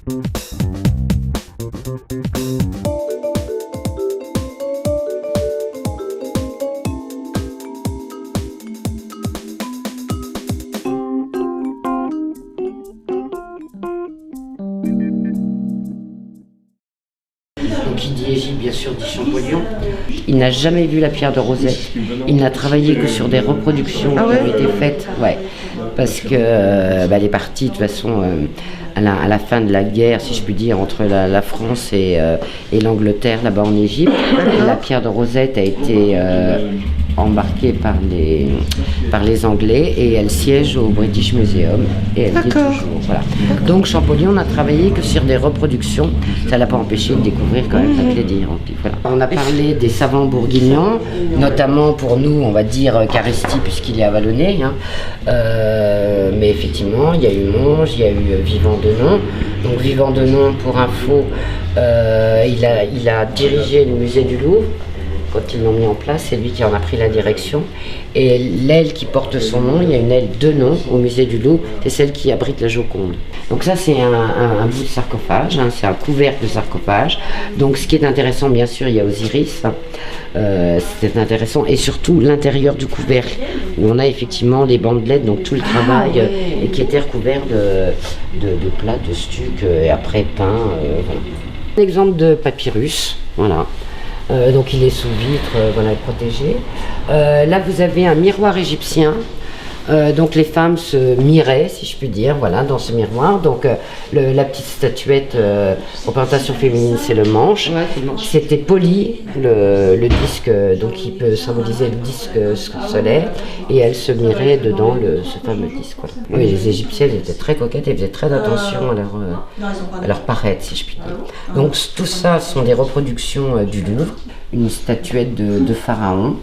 Qui dit Égypte, bien sûr, dit Champollion. Il n'a jamais vu la pierre de Rosette. Il n'a travaillé que sur des reproductions qui ont été faites. Ouais. Parce que elle est partie de toute façon à la fin de la guerre, si je puis dire, entre la France et l'Angleterre, là-bas en Égypte. La pierre de Rosette a été embarquée par les Anglais et elle siège au British Museum et elle dit toujours. Voilà. Donc Champollion n'a travaillé que sur des reproductions. Ça l'a pas empêché de découvrir quand même Lady. Voilà. On a parlé des savants bourguignons, notamment pour nous, on va dire Caresti puisqu'il est avallonné. Mais effectivement, il y a eu Monge, il y a eu Vivant Denon. Donc Vivant Denon, pour info, il a dirigé le musée du Louvre. Quand ils l'ont mis en place, c'est lui qui en a pris la direction. Et l'aile qui porte son nom, il y a une aile Denon au musée du Louvre, c'est celle qui abrite la Joconde. Donc ça, c'est un bout de sarcophage, c'est un couvercle de sarcophage. Donc ce qui est intéressant, bien sûr, il y a Osiris, c'est intéressant, et surtout l'intérieur du couvercle, où on a effectivement les bandelettes, donc tout le travail, et qui était recouvert de plats, de stuc, et après peint. Voilà. Un exemple de papyrus, voilà. Donc il est sous vitre, voilà, protégé. Là vous avez un miroir égyptien. Donc les femmes se miraient, si je puis dire, voilà, dans ce miroir. Donc la petite statuette, représentation féminine, c'est le manche. C'était poli, le disque, donc qui peut symboliser le disque solaire, et elles se miraient dedans ce fameux disque. Voilà. Oui, les Égyptiennes étaient très coquettes et faisaient très attention à leur paraître, si je puis dire. Donc tout ça sont des reproductions du Louvre, une statuette de pharaon.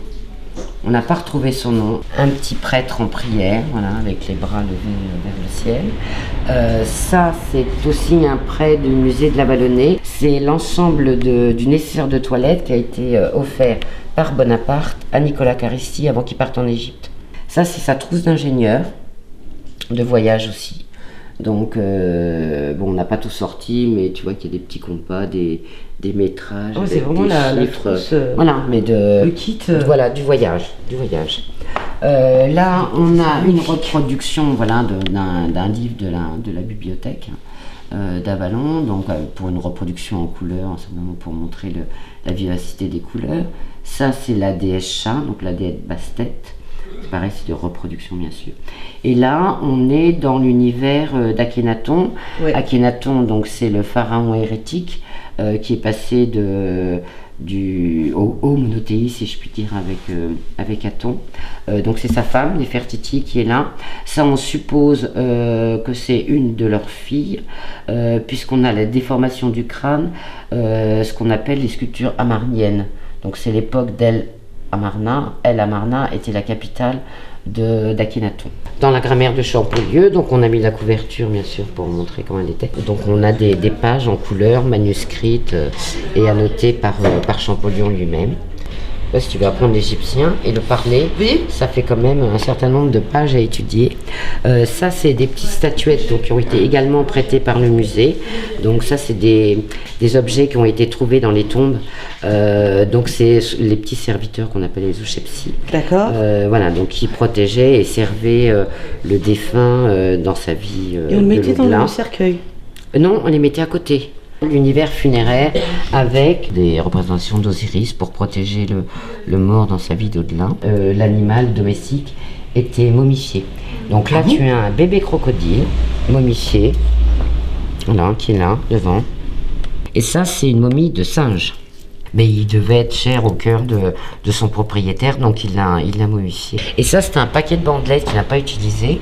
On n'a pas retrouvé son nom. Un petit prêtre en prière, voilà, avec les bras levés vers le ciel. Ça, c'est aussi un prêt du musée de la Vallonnée. C'est l'ensemble du nécessaire de toilette qui a été offert par Bonaparte à Nicolas Caresti avant qu'il parte en Égypte. Ça, c'est sa trousse d'ingénieur, de voyage aussi. Donc, bon, on n'a pas tout sorti, mais tu vois qu'il y a des petits compas, des métrages, c'est vraiment la trousse, voilà, mais le kit. Voilà, du voyage. Là, on a une reproduction, voilà, d'un livre de la bibliothèque d'Avallon, donc pour une reproduction en couleur, simplement pour montrer la vivacité des couleurs. Ça, c'est la déesse chat, donc la déesse Bastet. Pareil, c'est de reproduction bien sûr. Et là, on est dans l'univers d'Akhenaton. Ouais. Akhenaton, donc c'est le pharaon hérétique qui est passé au monothéisme, si je puis dire, avec Aton. Donc c'est sa femme, Néfertiti, qui est là. Ça, on suppose que c'est une de leurs filles, puisqu'on a la déformation du crâne, ce qu'on appelle les sculptures amarniennes. Donc c'est l'époque d'El Amarna. El Amarna était la capitale d'Akhenaton. Dans la grammaire de Champollion, donc on a mis la couverture bien sûr pour montrer comment elle était. Donc on a des pages en couleur manuscrites et annotées par Champollion lui-même. Là, si tu veux apprendre l'égyptien et le parler, oui, ça fait quand même un certain nombre de pages à étudier. Ça, c'est des petites statuettes donc, qui ont été également prêtées par le musée. Donc ça, c'est des objets qui ont été trouvés dans les tombes. Donc c'est les petits serviteurs qu'on appelle les ouchepsi. D'accord. Voilà, donc qui protégeaient et servaient le défunt dans sa vie. Et on le mettait dans le cercueil? Non, on les mettait à côté. L'univers funéraire avec des représentations d'Osiris pour protéger le mort dans sa vie d'au-delà. L'animal domestique était momifié. Donc là, tu as un bébé crocodile momifié, voilà, qui est là, devant. Et ça, c'est une momie de singe. Mais il devait être cher au cœur de son propriétaire, donc il l'a momifié. Et ça, c'est un paquet de bandelettes qu'il n'a pas utilisé,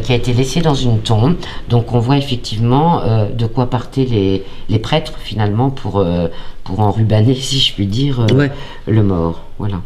qui a été laissé dans une tombe. Donc on voit effectivement de quoi partaient les prêtres finalement pour enrubanner, si je puis dire, le mort. Voilà.